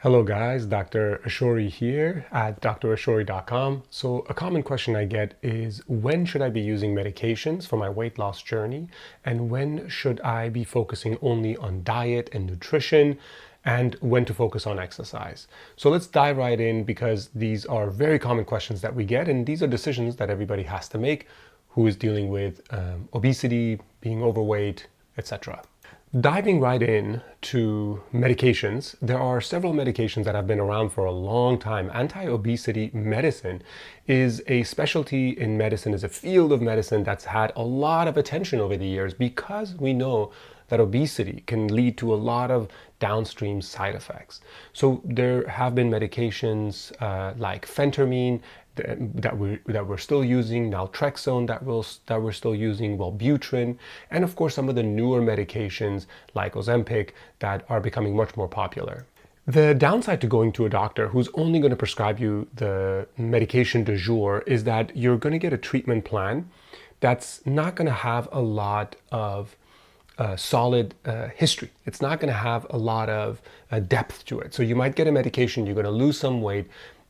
Hello guys, Dr. Ashori here at drashori.com. So a common question I get is when should I be using medications for my weight loss journey, and when should I be focusing only on diet and nutrition, and when to focus on exercise? So let's dive right in because these are very common questions that we get, and these are decisions that everybody has to make who is dealing with obesity, being overweight, etc. Diving right in to medications, there are several medications that have been around for a long time. Anti-obesity medicine is a specialty in medicine, is a field of medicine that's had a lot of attention over the years because we know that obesity can lead to a lot of downstream side effects. So there have been medications like Phentermine that we're still using, Naltrexone that we're still using, Wellbutrin, and of course some of the newer medications like Ozemptic that are becoming much more popular. The downside to going to a doctor who's only going to prescribe you the medication du jour is that you're going to get a treatment plan that's not going to have a lot of solid history. It's not going to have a lot of depth to it. So you might get a medication, you're going to lose some weight,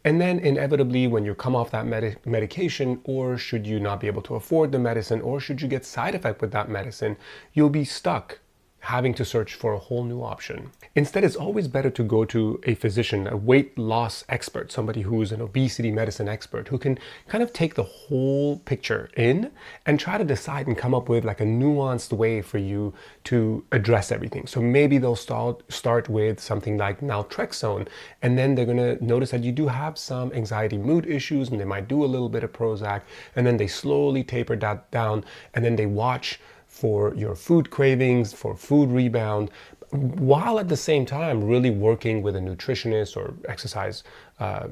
and then inevitably when you come off that medication, or should you not be able to afford the medicine, or should you get side effect with that medicine, you'll be stuck having to search for a whole new option. Instead, it's always better to go to a physician, a weight loss expert, somebody who's an obesity medicine expert, who can kind of take the whole picture in and try to decide and come up with like a nuanced way for you to address everything. So maybe they'll start with something like naltrexone, and then they're gonna notice that you do have some anxiety mood issues, and they might do a little bit of Prozac, and then they slowly taper that down, and then they watch for your food cravings, for food rebound, while at the same time really working with a nutritionist or exercise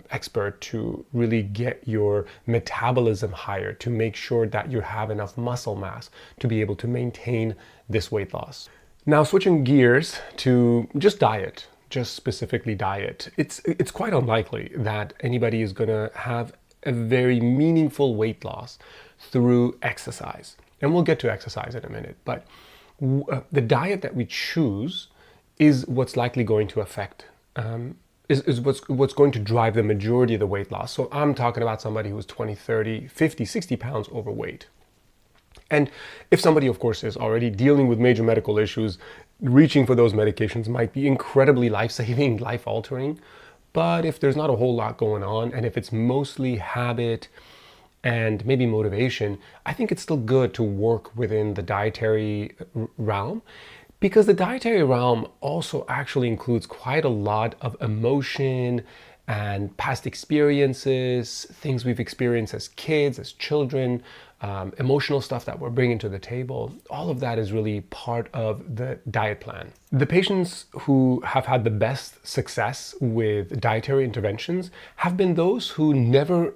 expert to really get your metabolism higher, to make sure that you have enough muscle mass to be able to maintain this weight loss. Now, switching gears to just diet, just specifically diet, it's quite unlikely that anybody is gonna have a very meaningful weight loss through exercise. And we'll get to exercise in a minute, but the diet that we choose is what's likely going to affect, is what's going to drive the majority of the weight loss. So I'm talking about somebody who's 20, 30, 50, 60 pounds overweight. And if somebody, of course, is already dealing with major medical issues, reaching for those medications might be incredibly life-saving, life-altering. But if there's not a whole lot going on, and if it's mostly habit and maybe motivation, I think it's still good to work within the dietary realm, because the dietary realm also actually includes quite a lot of emotion and past experiences, things we've experienced as kids, as children, emotional stuff that we're bringing to the table. All of that is really part of the diet plan. The patients who have had the best success with dietary interventions have been those who never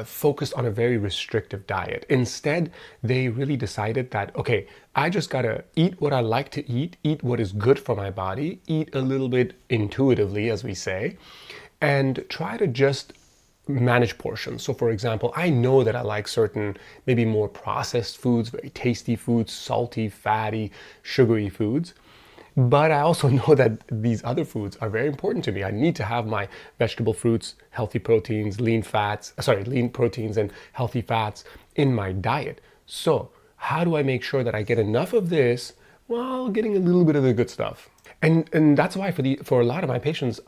focused on a very restrictive diet. Instead, they really decided that, okay, I just gotta eat what I like to eat what is good for my body, eat a little bit intuitively, as we say, and try to just manage portions. So for example, I know that I like certain, maybe more processed foods, very tasty foods, salty, fatty, sugary foods. But I also know that these other foods are very important to me. I need to have my vegetable fruits, healthy proteins, lean proteins and healthy fats in my diet. So how do I make sure that I get enough of this while getting a little bit of the good stuff? And that's why for a lot of my patients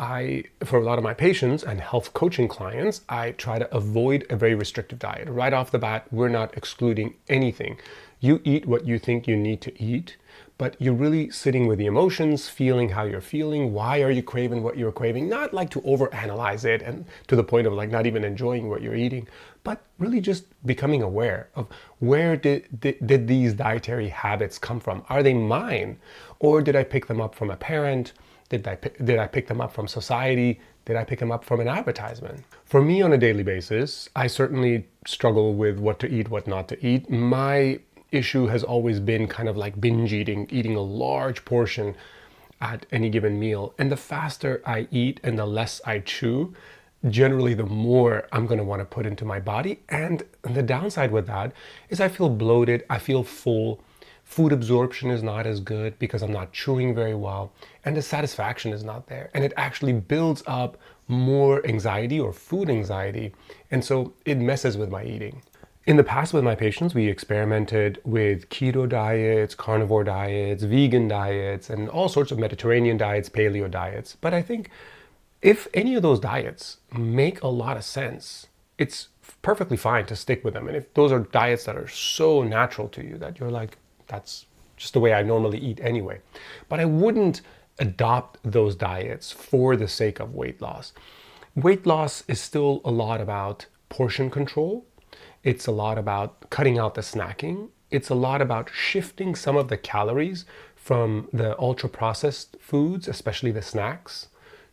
and health coaching clients, I try to avoid a very restrictive diet. Right off the bat, we're not excluding anything. You eat what you think you need to eat, but you're really sitting with the emotions, feeling how you're feeling. Why are you craving what you're craving? Not like to overanalyze it and to the point of like not even enjoying what you're eating, but really just becoming aware of where did these dietary habits come from? Are they mine? Or did I pick them up from a parent? Did I pick them up from society? Did I pick them up from an advertisement? For me on a daily basis, I certainly struggle with what to eat, what not to eat. My issue has always been kind of like binge eating a large portion at any given meal. And the faster I eat and the less I chew, generally the more I'm going to want to put into my body. And the downside with that is I feel bloated, I feel full food absorption is not as good because I'm not chewing very well, and the satisfaction is not there. And it actually builds up more anxiety or food anxiety, and so it messes with my eating. In the past with my patients, we experimented with keto diets, carnivore diets, vegan diets, and all sorts of Mediterranean diets, paleo diets. But I think if any of those diets make a lot of sense, it's perfectly fine to stick with them. And if those are diets that are so natural to you that you're like, that's just the way I normally eat anyway. But I wouldn't adopt those diets for the sake of weight loss. Weight loss is still a lot about portion control. It's a lot about cutting out the snacking. It's a lot about shifting some of the calories from the ultra-processed foods, especially the snacks,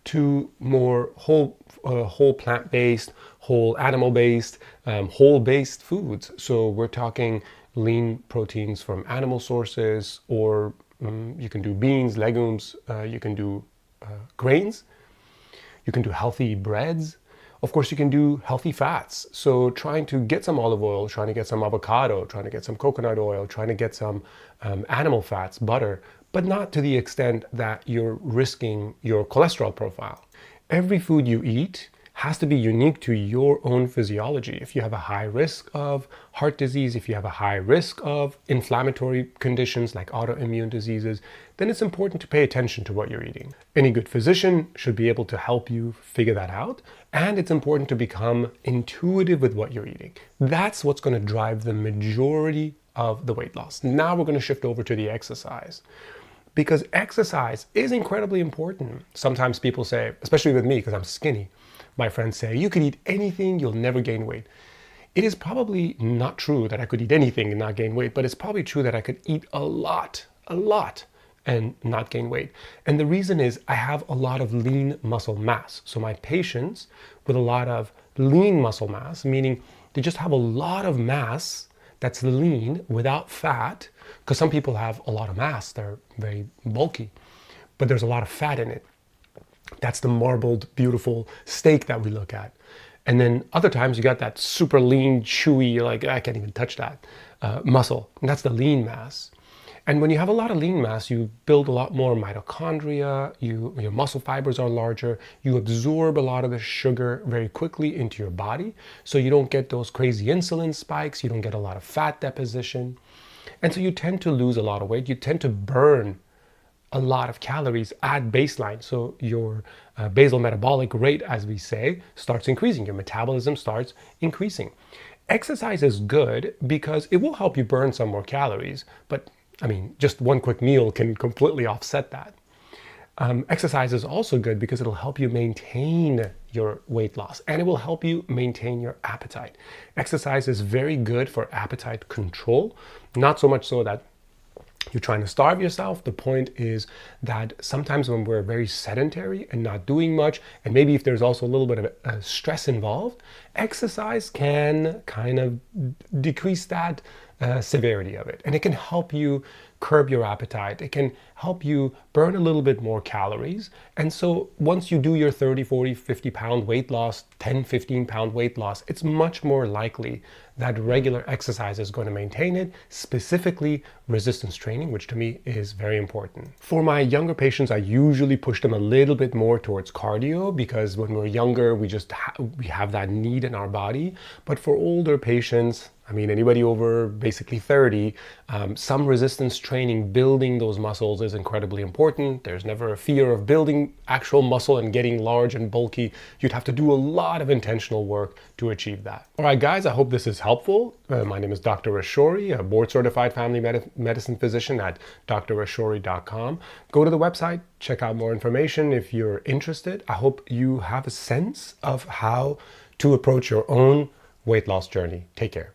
to more whole plant-based, whole animal-based, whole-based foods. So we're talking lean proteins from animal sources, or you can do beans, legumes, you can do grains, you can do healthy breads. Of course, you can do healthy fats. So trying to get some olive oil, trying to get some avocado, trying to get some coconut oil, trying to get some animal fats, butter, but not to the extent that you're risking your cholesterol profile. Every food you eat has to be unique to your own physiology. If you have a high risk of heart disease, if you have a high risk of inflammatory conditions like autoimmune diseases, then it's important to pay attention to what you're eating. Any good physician should be able to help you figure that out, and it's important to become intuitive with what you're eating. That's what's going to drive the majority of the weight loss. Now we're going to shift over to the exercise, because exercise is incredibly important. Sometimes people say, especially with me because I'm skinny, my friends say, you could eat anything, you'll never gain weight. It is probably not true that I could eat anything and not gain weight, but it's probably true that I could eat a lot, and not gain weight. And the reason is I have a lot of lean muscle mass. So my patients with a lot of lean muscle mass, meaning they just have a lot of mass that's lean without fat, because some people have a lot of mass, they're very bulky, but there's a lot of fat in it. That's the marbled, beautiful steak that we look at. And then other times you got that super lean, chewy, you're like, I can't even touch that muscle. And that's the lean mass. And when you have a lot of lean mass, you build a lot more mitochondria, your muscle fibers are larger, you absorb a lot of the sugar very quickly into your body, so you don't get those crazy insulin spikes, you don't get a lot of fat deposition. And so you tend to lose a lot of weight, you tend to burn a lot of calories at baseline. So your basal metabolic rate, as we say, starts increasing. Your metabolism starts increasing. Exercise is good because it will help you burn some more calories, but I mean, just one quick meal can completely offset that. Exercise is also good because it'll help you maintain your weight loss, and it will help you maintain your appetite. Exercise is very good for appetite control, not so much so that you're trying to starve yourself. The point is that sometimes when we're very sedentary and not doing much, and maybe if there's also a little bit of stress involved, exercise can kind of decrease that severity of it. And it can help you curb your appetite. It can help you burn a little bit more calories. And so once you do your 30, 40, 50 pound weight loss, 10, 15 pound weight loss, it's much more likely that regular exercise is going to maintain it, specifically resistance training, which to me is very important. For my younger patients, I usually push them a little bit more towards cardio because when we're younger, we have that need in our body. But for older patients, I mean, anybody over basically 30, some resistance training, building those muscles is incredibly important. There's never a fear of building actual muscle and getting large and bulky. You'd have to do a lot of intentional work to achieve that. All right, guys, I hope this is helpful. My name is Dr. Ashori, a board-certified family medicine physician at drashori.com. Go to the website, check out more information if you're interested. I hope you have a sense of how to approach your own weight loss journey. Take care.